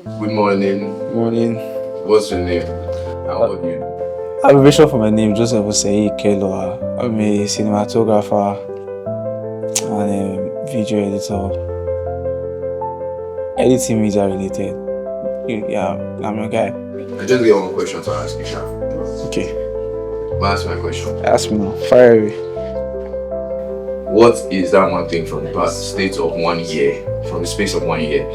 Good morning. Morning. What's your name? And what do you do? Abbreviation for my name, Joseph Osei Keloa. I'm a cinematographer and a video editor, editing media related. Yeah, I'm your guy. I just get one question to ask you, Sha. Okay, Ask my question. ask me now. Fire away. What is that one thing from the past state of 1 year, from the space of 1 year,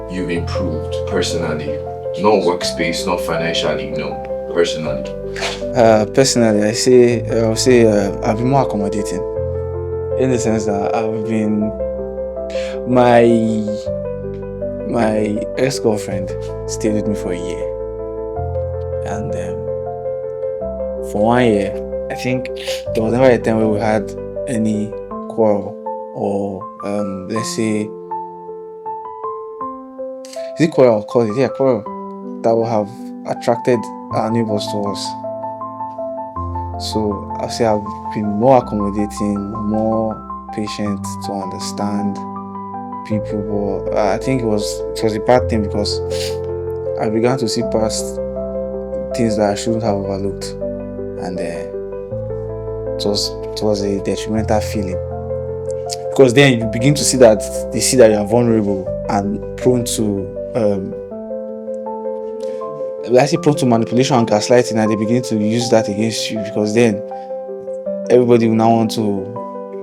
you've improved personally? Not workspace, not financially, no, personally. Personally, I'll say I've been more accommodating in the sense that I've been my ex-girlfriend stayed with me for a year, and for 1 year, I think there was never a time where we had any quarrel or let's say, is it quarrel? Call it, yeah, quarrel that will have attracted our neighbors to us. So I'll say I've been more accommodating, more patient to understand people, but I think it was a bad thing because I began to see past things that I shouldn't have overlooked, and it was a detrimental feeling, because then you begin to see that they see that you are vulnerable and prone to prone to manipulation and gaslighting, and they begin to use that against you, because then everybody will now want to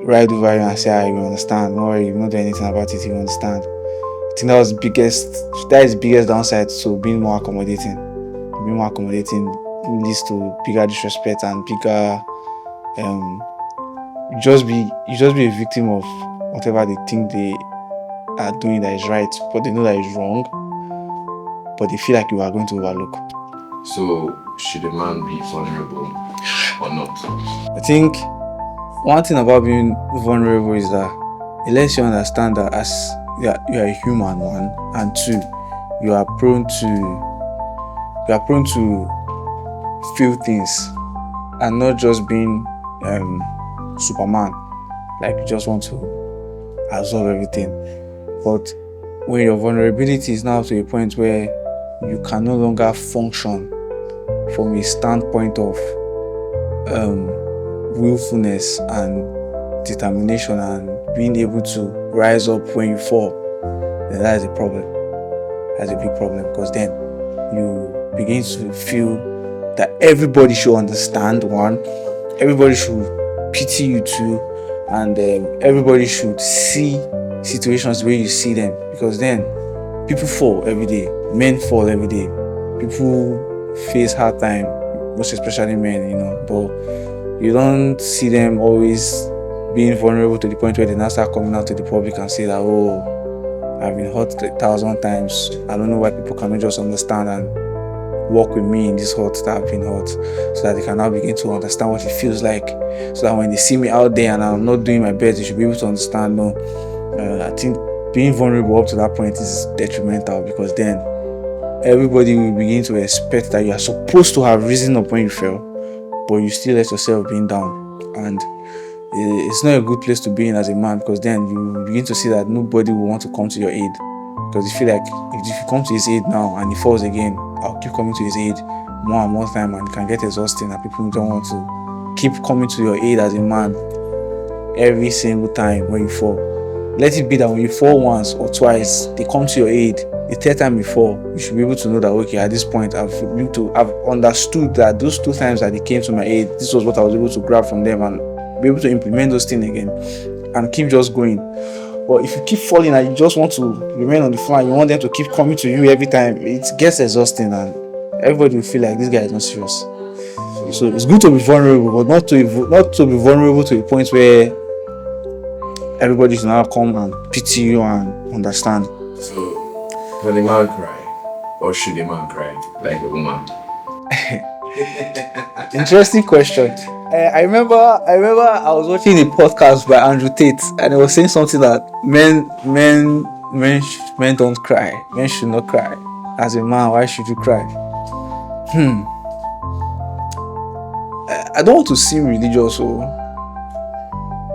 ride over you and say, you understand, don't worry, you won't do anything about it, you understand. I think that is the biggest downside to being more accommodating. Being more accommodating leads to bigger disrespect and bigger you just be a victim of whatever they think they are doing that is right, but they know that is wrong, but they feel like you are going to overlook. So, should a man be vulnerable or not? I think one thing about being vulnerable is that it lets you understand that as you are a human, one, and two, you are prone to feel things and not just being Superman, like you just want to absorb everything. But when your vulnerability is now to a point where you can no longer function from a standpoint of willfulness and determination and being able to rise up when you fall, then that is a problem. That's a big problem, because then you begin to feel that everybody should understand, one, everybody should pity you too, and everybody should see situations the way you see them, because then people fall every day, men fall every day, people face hard time, most especially men, but you don't see them always being vulnerable to the point where they now start coming out to the public and say that, I've been hurt 1,000 times, I don't know why people cannot just understand and walk with me in this hurt that I've been hurt, so that they can now begin to understand what it feels like, so that when they see me out there and I'm not doing my best, they should be able to understand. No, I think being vulnerable up to that point is detrimental, because then everybody will begin to expect that you are supposed to have risen up when you fell, but you still let yourself being down, and it's not a good place to be in as a man, because then you begin to see that nobody will want to come to your aid, because you feel like if you come to his aid now and he falls again, I'll keep coming to his aid more and more time, and it can get exhausting, and people don't want to keep coming to your aid as a man every single time when you fall. Let it be that when you fall once or twice, they come to your aid. The third time you fall, you should be able to know that, okay, at this point I've understood that those 2 times that they came to my aid, this was what I was able to grab from them, and be able to implement those things again and keep just going. But if you keep falling and you just want to remain on the floor, you want them to keep coming to you every time, it gets exhausting, and everybody will feel like this guy is not serious. So it's good to be vulnerable, but not to be vulnerable to a point where everybody should now come and pity you and understand. So, can a man cry? Or should a man cry like a woman? Interesting question. I remember I was watching a podcast by Andrew Tate, and he was saying something that men don't cry. Men should not cry. As a man, why should you cry? I don't want to seem religious,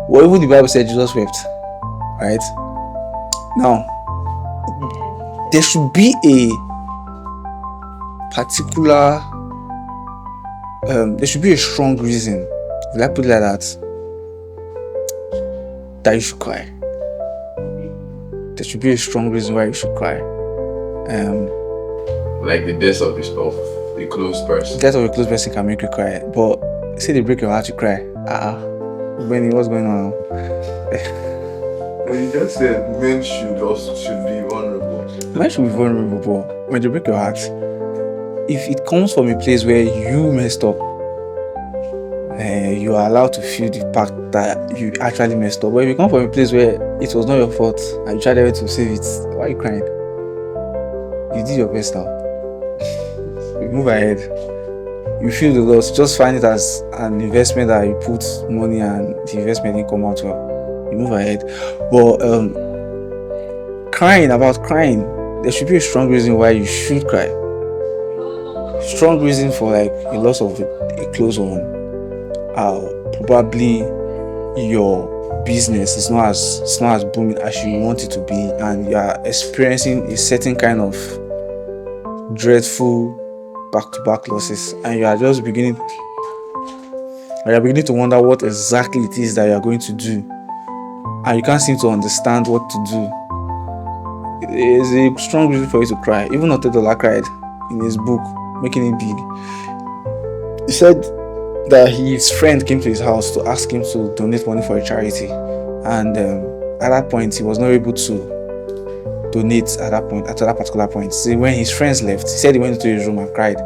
well, even the Bible said Jesus wept, right? Now, there should be a particular there should be a strong reason, will I put it like that you should cry. There should be a strong reason why you should cry. Like the death of the close person. Death of a close person can make you cry, but say they break your heart, you cry. Benny, what's going on? Well, you just said men should be vulnerable. Men should be vulnerable, but when they break your heart, if it comes from a place where you messed up, you are allowed to feel the fact that you actually messed up. But if you come from a place where it was not your fault and you tried everything to save it, why are you crying? You did your best now. You move ahead. You feel the loss. Just find it as an investment that you put money and the investment didn't come out well. You move ahead. But crying, there should be a strong reason why you should cry. Strong reason for like a loss of a close one. Probably your business is not as booming as you want it to be, and you are experiencing a certain kind of dreadful back-to-back losses, and you are just beginning to wonder what exactly it is that you are going to do, and you can't seem to understand what to do. There is a strong reason for you to cry. Even Otedola cried in his book, Making It Big. He said that his friend came to his house to ask him to donate money for a charity, and at that point he was not able to donate at that particular point. See, when his friends left, he said he went into his room and cried.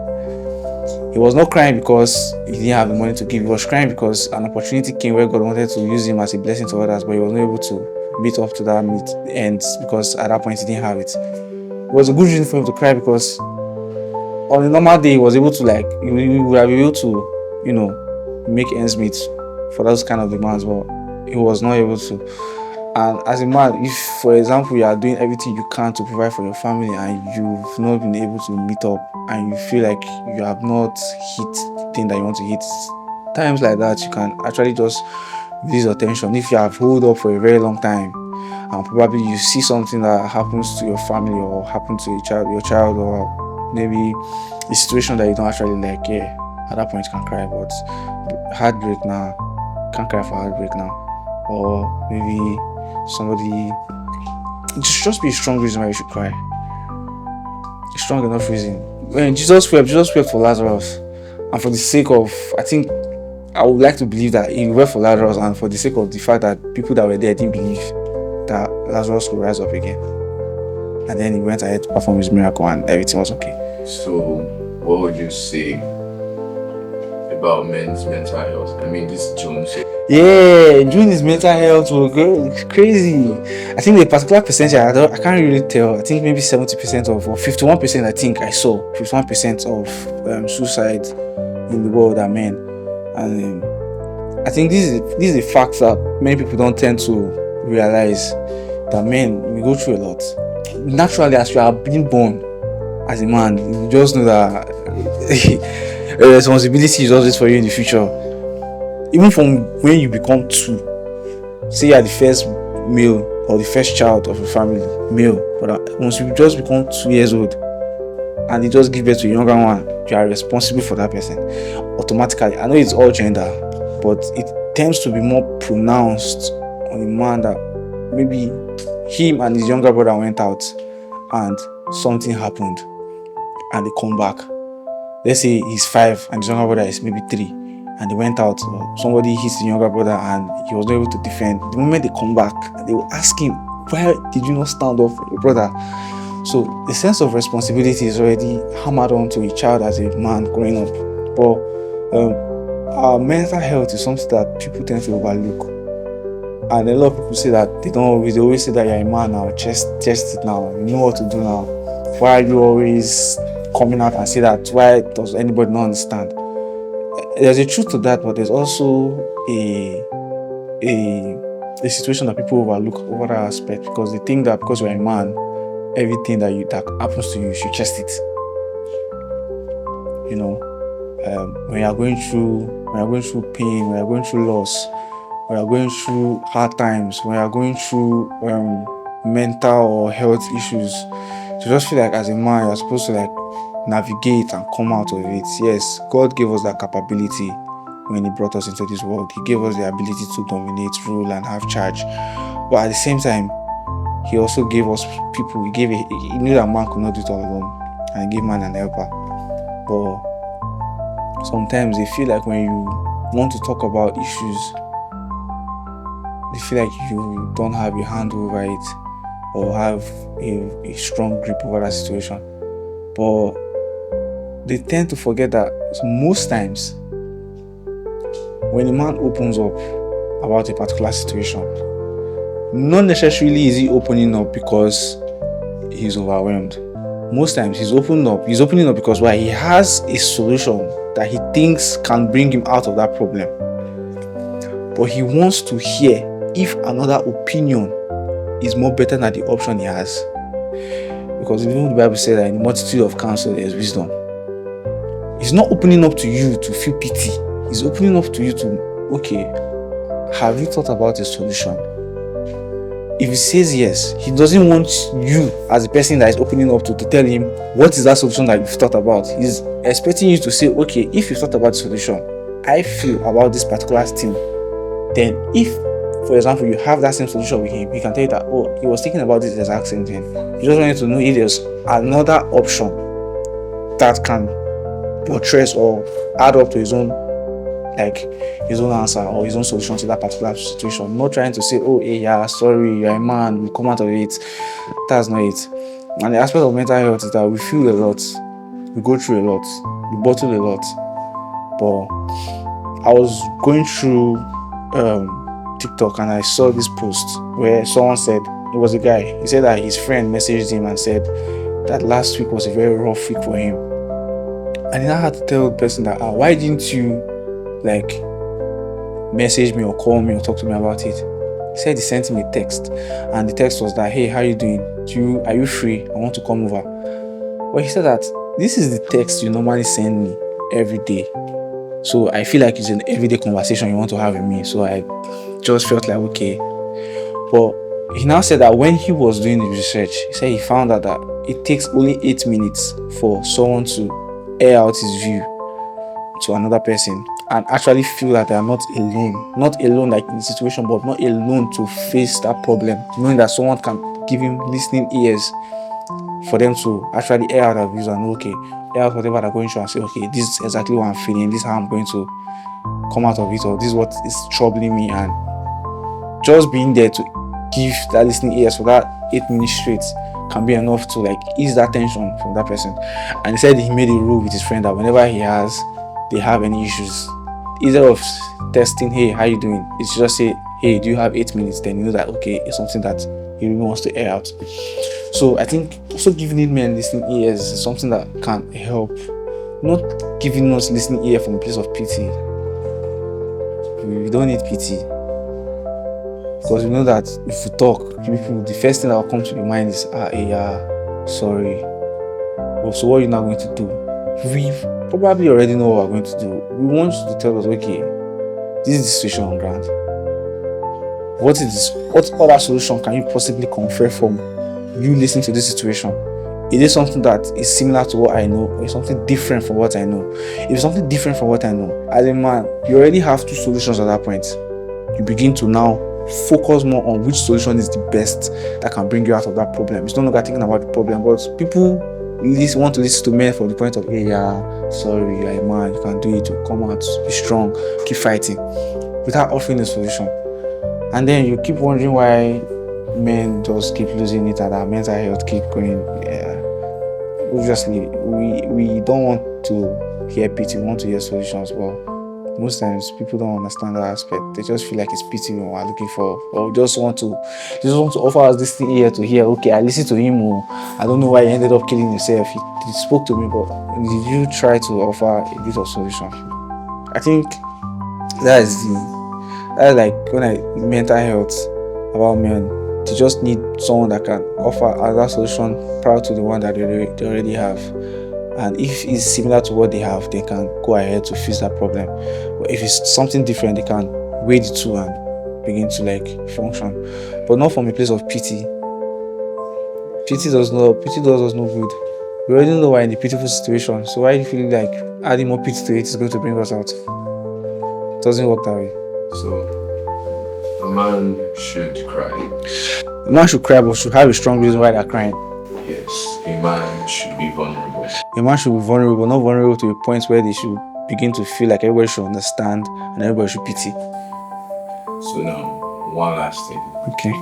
He was not crying because he didn't have the money to give. He was crying because an opportunity came where God wanted to use him as a blessing to others, but he was not able to meet up to that end because at that point he didn't have it. It was a good reason for him to cry because on a normal day he was able to he would have been able to make ends meet for those kind of demands, but he was not able to. And as a man, if for example you are doing everything you can to provide for your family and you've not been able to meet up and you feel like you have not hit the thing that you want to hit, times like that you can actually just release your tension. If you have held up for a very long time and probably you see something that happens to your family or happen to your child, or maybe a situation that you don't actually like, at that point you can cry. But heartbreak now, can't cry for heartbreak now. Or maybe somebody, just be a strong reason why you should cry. A strong enough reason. When Jesus wept for Lazarus, and for the sake of, I would like to believe that he wept for Lazarus, and for the sake of the fact that people that were there didn't believe that Lazarus could rise up again. And then he went ahead to perform his miracle and everything was okay. So, what would you say about men's mental health? I mean, this June. June's mental health was crazy. I think the particular percentage, I can't really tell. I think maybe 70% or 51%. I think I saw 51% of suicide in the world are men, and I think this is a fact that many people don't tend to realize, that men, we go through a lot. Naturally, as you are being born as a man, you just know that a responsibility is always for you in the future. Even from when you become 2, say you are the first male or the first child of a family, male, but once you just become 2 years old and you just give birth to a younger one, you are responsible for that person automatically. I know it's all gender, but it tends to be more pronounced on a man that maybe him and his younger brother went out and something happened and they come back. Let's say he's 5 and his younger brother is maybe 3, and they went out, somebody hits the younger brother and he was not able to defend. The moment they come back, they will ask him, why did you not stand up for your brother? So the sense of responsibility is already hammered onto a child as a man growing up. But our mental health is something that people tend to overlook. And a lot of people say that they always say that you're a man now, just it now, you know what to do now. Why are you always coming out and say that? Why does anybody not understand? There's a truth to that, but there's also a situation that people overlook over that aspect, because they think that because you're a man, everything that happens to you, you should chest it. When you're going through pain, when you're going through loss, when you're going through hard times, when you're going through mental or health issues, to just feel like as a man you're supposed to like navigate and come out of it. Yes, God gave us that capability when He brought us into this world. He gave us the ability to dominate, rule, and have charge. But at the same time, He also gave us people. He knew that man could not do it all alone, and He gave man an helper. But sometimes they feel like when you want to talk about issues, they feel like you don't have a handle over it or have a strong grip over that situation. But they tend to forget that most times when a man opens up about a particular situation, not necessarily is he opening up because he's overwhelmed. Most times he's opening up because why? He has a solution that he thinks can bring him out of that problem. But he wants to hear if another opinion is more better than the option he has. Because even the Bible says that in the multitude of counsel there is wisdom. He's not opening up to you to feel pity. He's opening up to you to, okay, have you thought about a solution? If he says yes, he doesn't want you as a person that is opening up to tell him what is that solution that you've thought about. He's expecting you to say, okay, if you thought about the solution, I feel about this particular thing. Then if, for example, you have that same solution with him, he can tell you that, oh, he was thinking about this exact same thing. You just wanted to know if there's another option that can buttress or add up to his own answer or his own solution to that particular situation. Not trying to say, oh, hey, yeah, sorry, you're a man, we'll come out of it. That's not it. And the aspect of mental health is that we feel a lot, we go through a lot, we bottle a lot. But I was going through TikTok and I saw this post where someone said, it was a guy, he said that his friend messaged him and said that last week was a very rough week for him. And then I had to tell the person that, why didn't you message me or call me or talk to me about it? He said he sent him a text, and the text was that, hey, how you doing? Are you free? I want to come over. But he said that this is the text you normally send me every day. So I feel like it's an everyday conversation you want to have with me. So I just felt like, okay. But he now said that when he was doing the research, he said he found out that it takes only 8 minutes for someone to air out his view to another person and actually feel that they are not alone like in the situation, but not alone to face that problem, knowing that someone can give him listening ears for them to actually air out their views and okay, air out whatever they're going through and say, okay, this is exactly what I'm feeling, this is how I'm going to come out of it, or this is what is troubling me. And just being there to give that listening ears for that 8 minutes straight can be enough to ease that tension from that person. And he said he made a rule with his friend that whenever they have any issues, instead of testing, hey, how you doing, it's just say, hey, do you have 8 minutes? Then you know that okay, it's something that he really wants to air out. So I think also giving men listening ears is something that can help, not giving us listening ear from a place of pity. We don't need pity, because we know that if we talk to people, the first thing that will come to your mind is, sorry. Well, so what are you now going to do? We probably already know what we're going to do. We want you to tell us, okay, this is the situation on ground. What other solution can you possibly confer from you listening to this situation? Is it something that is similar to what I know, or is something different from what I know? If it's something different from what I know, as a man, you already have 2 solutions at that point. You begin to now focus more on which solution is the best that can bring you out of that problem. It's no longer thinking about the problem, but people want to listen to men from the point of, hey, sorry, you're a man, you can do it, you come out, be strong, keep fighting, without offering a solution. And then you keep wondering why men just keep losing it and our mental health keep going. Obviously, we don't want to hear pity, we want to hear solutions. Well, most times people don't understand that aspect. They just feel like it's pity we are looking for, or just want to offer us this thing here to hear. Okay, I listened to him, or I don't know why he ended up killing himself. He spoke to me, but did you try to offer a bit of solution? I think that's when mental health about men, they just need someone that can offer another solution prior to the one that they already have. And if it's similar to what they have, they can go ahead to fix that problem. But if it's something different, they can weigh the two and begin to function, but not from a place of pity. Pity does us no good. We already know we're in a pitiful situation. So why do you feel like adding more pity to it is going to bring us out? It doesn't work that way. So a man should cry. A man should cry, but should have a strong reason why they're crying. Yes, a man should be vulnerable. A man should be vulnerable, not vulnerable to a point where they should begin to feel like everybody should understand and everybody should pity. So now, one last thing. Okay.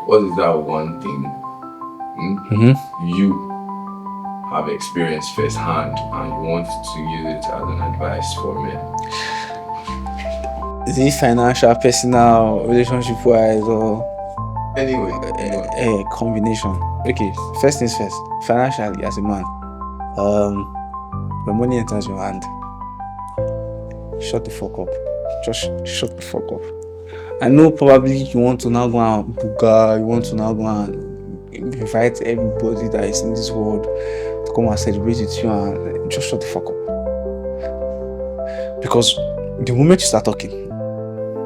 What is that one thing you have experienced firsthand and you want to use it as an advice for men? Is it financial, personal, relationship-wise, or Anyway. a combination? Okay, first things first. Financially, as a man, when money enters your hand, shut the fuck up. Just shut the fuck up. I know probably you want to now go and buga, you want to now go and invite everybody that is in this world to come and celebrate with you, and just shut the fuck up. Because the moment you start talking,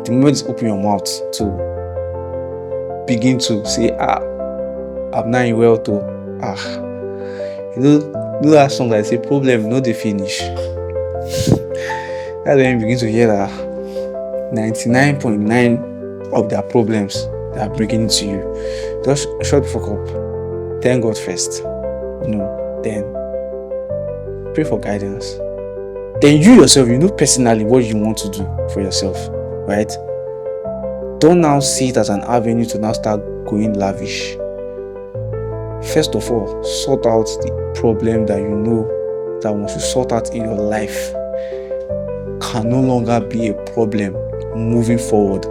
the moment you open your mouth to begin to say, I'm not well to, you know that song that say problem, no they finish. That's when you begin to hear that 99.9 of their problems they are bringing to you. Just shut the fuck up. Thank God first. Then pray for guidance. Then you yourself, you know personally what you want to do for yourself, right? Don't now see it as an avenue to now start going lavish. First of all, sort out the problem that you know that once you sort out in your life can no longer be a problem moving forward.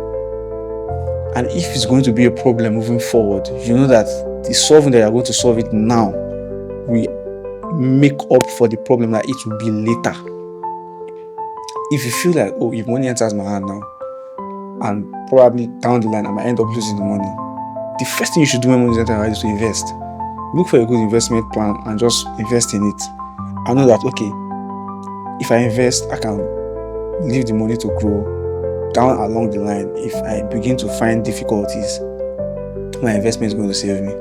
And if it's going to be a problem moving forward, you know that the solving that you're going to solve it now will make up for the problem that it will be later. If you feel like, if money enters my hand now, and probably down the line I might end up losing the money, the first thing you should do when money enters your hand is to invest. Look for a good investment plan and just invest in it. I know that, okay, if I invest, I can leave the money to grow. Down along the line, if I begin to find difficulties, my investment is going to save me.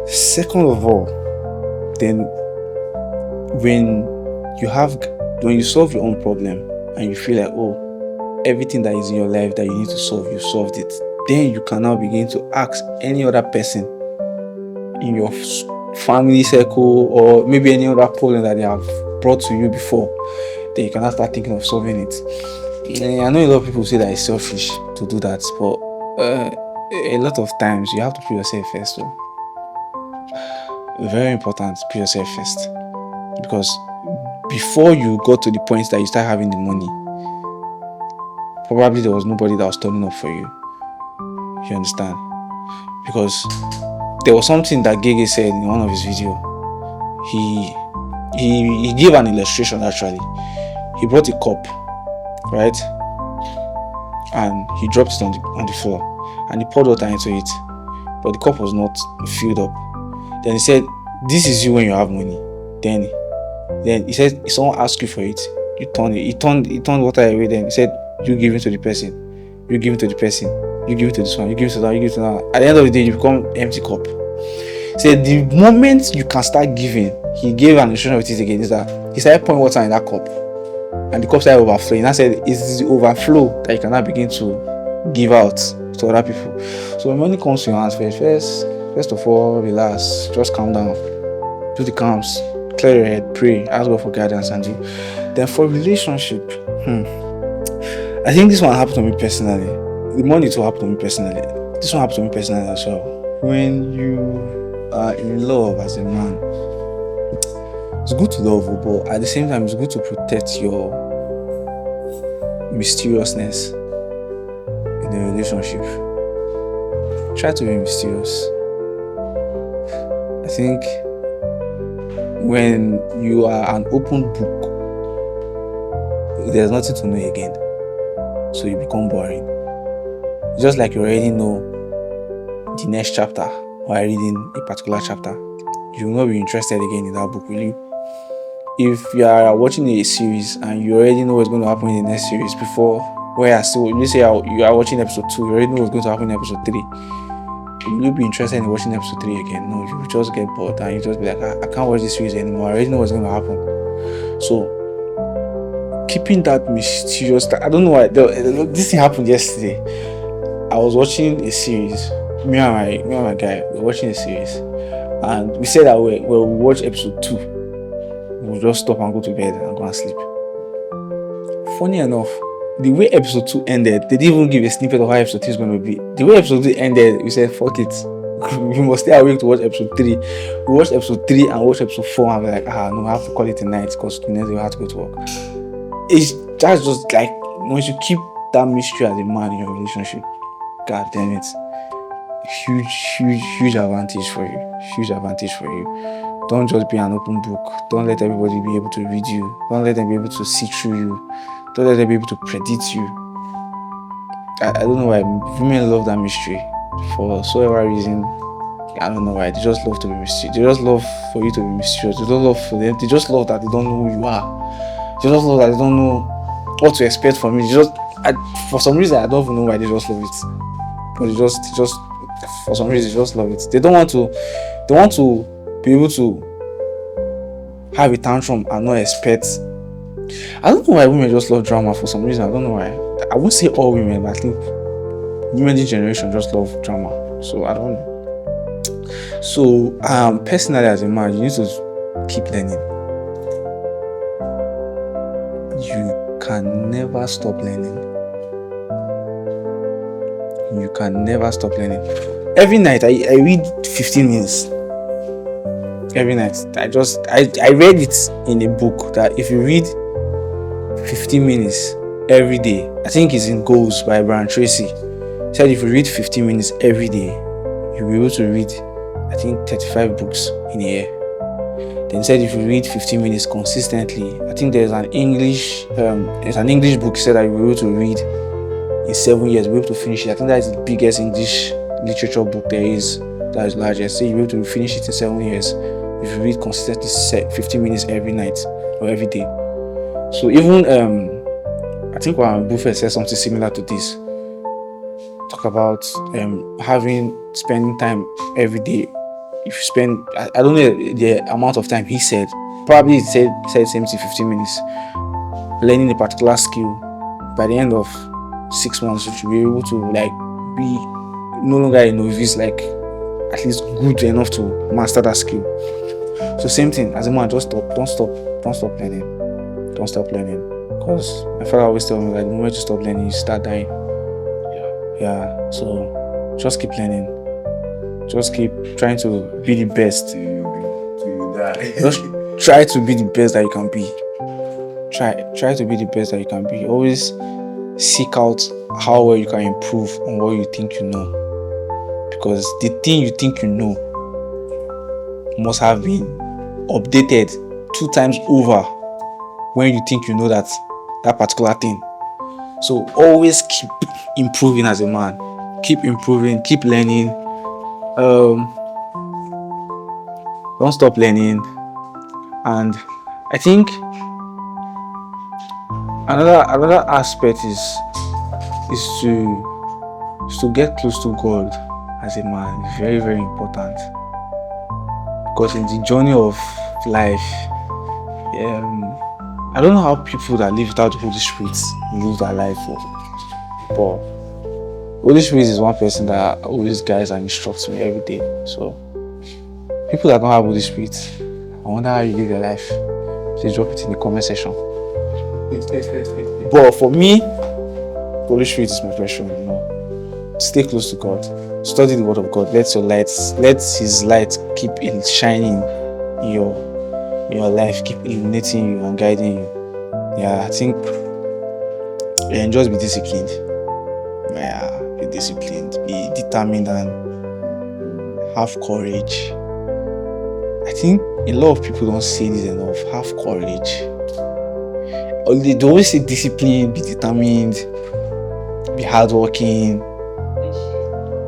Second of all, then when you solve your own problem and you feel like, everything that is in your life that you need to solve, you solved it, then you can now begin to ask any other person in your family circle or maybe any other problem that they have brought to you before. Then you can start thinking of solving it. I know a lot of people say that it's selfish to do that, but a lot of times you have to put yourself first. So very important, put yourself first, because before you got to the point that you start having the money, probably there was nobody that was turning up for you. You understand? Because there was something that Gege said in one of his videos. He gave an illustration actually. He brought a cup, right? And he dropped it on the floor, and he poured water into it, but the cup was not filled up. Then he said, "This is you when you have money." Then he said, if someone asks you for it, you turn it. He turned water away. Then he said, "You give it to the person. You give it to the person. You give it to this one. You give it to that. You give it to that." At the end of the day, you become empty cup. So the moment you can start giving, he gave an illustration of it again. Is that he started pouring water in that cup, and the cup started overflowing. I said, "It's the overflow that you can now begin to give out to other people." So when money comes to your hands, first of all, relax, just calm down, do the calms, clear your head, pray, ask God for guidance, and do. Then for relationship, I think this one happened to me personally. The money too happened to me personally. This one happened to me personally as well. When you are in love as a man, it's good to love, but at the same time, it's good to protect your mysteriousness in the relationship. Try to be mysterious. I think when you are an open book, there's nothing to know again. So you become boring. Just like you already know the next chapter while reading a particular chapter, you will not be interested again in that book, will you? If you are watching a series and you already know what's going to happen in the next series before, you say you are watching episode 2, you already know what's going to happen in episode 3. will you be interested in watching episode 3 again? No, you will just get bored and you just be like, I can't watch this series anymore. I already know what's going to happen. So keeping that mysterious, I don't know why. This thing happened yesterday. I was watching a series. Me and my guy we were watching a series, and we said that we'll watch episode 2. We'll just stop and go to bed and go and sleep. Funny enough, the way episode 2 ended, they didn't even give a snippet of how episode 3 is going to be. The way episode 2 ended, we said, fuck it. We must stay awake to watch episode 3. We watched episode 3 and watched episode 4, and we're like, no, I have to call it a night because the next day we have to go to work. It's just like, once you keep that mystery as a man in your relationship, god damn it, huge advantage for you. Don't just be an open book. Don't let everybody be able to read you. Don't let them be able to see through you. Don't let them be able to predict you. I don't know why women love that mystery for whatsoever reason. I don't know why. They just love to be mysterious. They just love for you to be mysterious. They don't love for them. They just love that they don't know who you are. They just love that they don't know what to expect from you. For some reason, I don't even know why they just love it. But they just for some reason, they just love it. They want to be able to have a tantrum and not expect. I don't know why women just love drama for some reason. I don't know why. I won't say all women, but I think women this generation just love drama. So I don't know. So personally as a man, you need to keep learning. You can never stop learning. You can never stop learning. Every night I read 15 minutes. Every night. I read it in a book that if you read 15 minutes every day, I think it's in Goals by Brian Tracy. He said if you read 15 minutes every day, you'll be able to read, I think, 35 books in a year. Then he said if you read 15 minutes consistently, I think there's an English book he said that you'll be able to read in 7 years, you'll be able to finish it. I think that is the biggest English literature book there is, that is largest. So you'll be able to finish it in 7 years if you read consistently 15 minutes every night or every day. So even I think Warren Buffett said something similar to this. Talk about spending time every day. If you spend, I don't know the amount of time he said. Probably he said same thing, 15 minutes. Learning a particular skill. By the end of 6 months, you should be able to be no longer a novice, at least good enough to master that skill. So same thing as a man, just don't stop learning. Don't stop learning. Because my father always tell me, the moment you stop learning, you start dying. Yeah. So just keep learning. Just keep trying to be the best. Till you die. Just try to be the best that you can be. Try to be the best that you can be. Always seek out how well you can improve on what you think you know. Because the thing you think you know must have been updated 2 times over when you think you know that particular thing. So always keep improving as a man. Keep improving, keep learning. Don't stop learning. And I think another aspect is to get close to God as a man. Very, very important. Because in the journey of life, I don't know how people that live without the Holy Spirit live their life, but Holy Spirit is one person that always guides and instructs me every day. So people that don't have Holy Spirit, I wonder how you live your life. Please drop it in the comment section. But for me, Holy Spirit is my passion. Stay close to God. Study the Word of God. Let His light keep shining in your life, keep illuminating you and guiding you. Yeah, I think just be disciplined. Yeah, be disciplined, be determined, and have courage. I think a lot of people don't say this enough. Have courage. They always say discipline, be determined, be hardworking,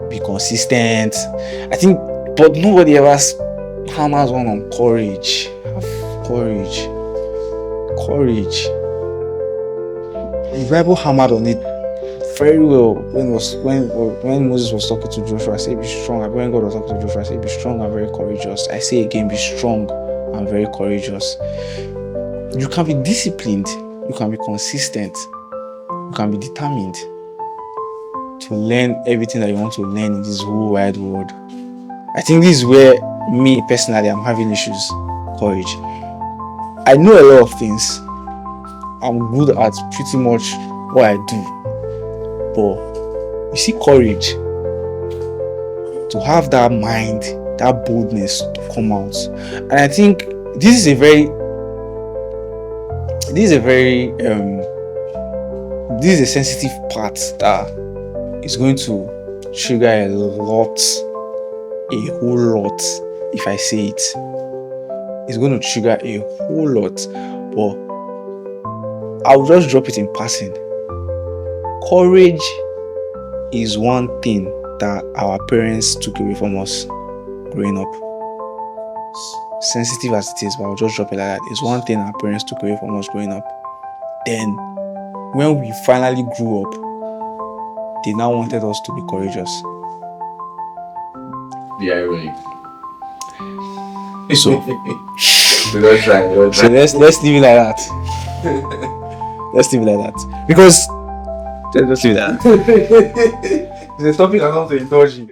be consistent. I think, but nobody ever hammers on courage. Have courage. Courage. The Bible hammered on it very well when Moses was talking to Joshua. I say be strong. And when God was talking to Joshua, I say be strong and very courageous. I say again, be strong and very courageous. You can be disciplined, you can be consistent, you can be determined to learn everything that you want to learn in this whole wide world. I think this is where me personally I'm having issues. Courage. I know a lot of things. I'm good at pretty much what I do. But you see, courage, to have that mind, that boldness to come out. And I think this is a very sensitive part that is going to trigger a whole lot if I say it. It's going to trigger a whole lot, but I'll just drop it in passing. Courage is one thing that our parents took away from us growing up. Sensitive as it is, but I'll just drop it like that. It's one thing our parents took away from us growing up. Then, when we finally grew up, they now wanted us to be courageous. The irony. So, Don't try. so let's leave it like that. Let's leave it like that. Because let's leave it like that. It's a topic I'm not to indulge in.